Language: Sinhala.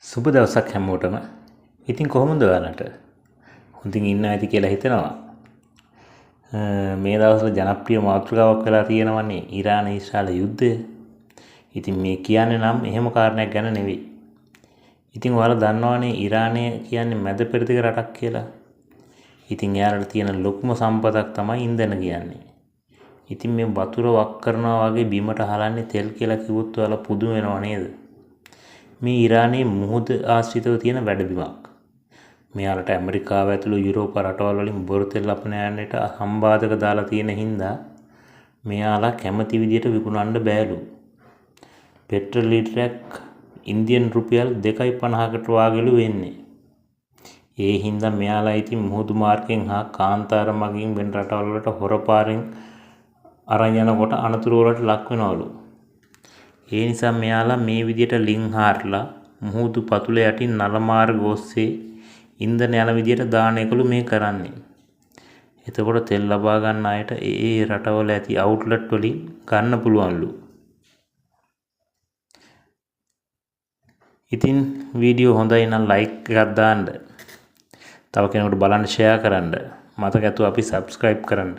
සුබ දවසක් හැමෝටම. ඉතින් කොහොමද ඔයාලට? හොඳින් ඉන්න ඇති කියලා හිතනවා. මේ දවස්වල ජනප්‍රිය මාතෘකාවක් වෙලා තියෙනවනේ ඉරාන ඊශ්‍රායල යුද්ධය. ඉතින් මේ කියන්නේ නම් එහෙම කාරණයක් ගැන නෙවෙයි. ඉතින් ඔයාලා දන්නවනේ ඉරානය කියන්නේ මැද පෙරදිග රටක් කියලා. ඉතින් එයාලට තියෙන ලොකුම සම්පතක් තමයි ඉන්ධන කියන්නේ. ඉතින් මේ වතුර වක් කරනවා වගේ බිමට හලන්නේ තෙල් කියලා කිව්වොත් ඔයාලා පුදුම වෙනව නේද? මේ ඉරානයේ මුහුද ආශ්‍රිතව තියෙන වැඩබිමක්. මෙයාලට ඇමරිකාව ඇතුළු යුරෝප රටවල් වලින් බොරු තෙල් අපනයන්නට සම්බාධක දාලා තියෙන හින්දා මෙයාලා කැමති විදියට විකුණන්න බෑලු. පෙට්‍රල් ලීටරයක් ඉන්දියන් රුපියල් 2.50කට වාගේලු වෙන්නේ. ඒ හින්දා මෙයාලා ඉතින් මුහුදු මාර්ගයෙන් හා කාන්තාර මගින් වෙන රටවල් වලට හොරපාරෙන් අරන් යනකොට අනතුරු වලට ලක් වෙනවලු. ඒ නිසා මෙයාලා මේ විදියට ලිං හාරලා මුහුදු පතුල යටින් නල මාර්ග ඔස්සේ ඉන්ධන යන විදියට දාන එකලු මේ කරන්නේ. එතකොට තෙල් ලබා ගන්න අයට ඒ රටවල ඇති අවුට්ලට් වලින් ගන්න පුළුවන්ලු. ඉතින් වීඩියෝ හොඳයි නම් ලයික් එකක් දාන්න. තව කෙනෙකුට බලන්න ෂෙයා කරන්න. මතක ඇතුව අපි සබ්ස්ක්‍රයිබ් කරන්න.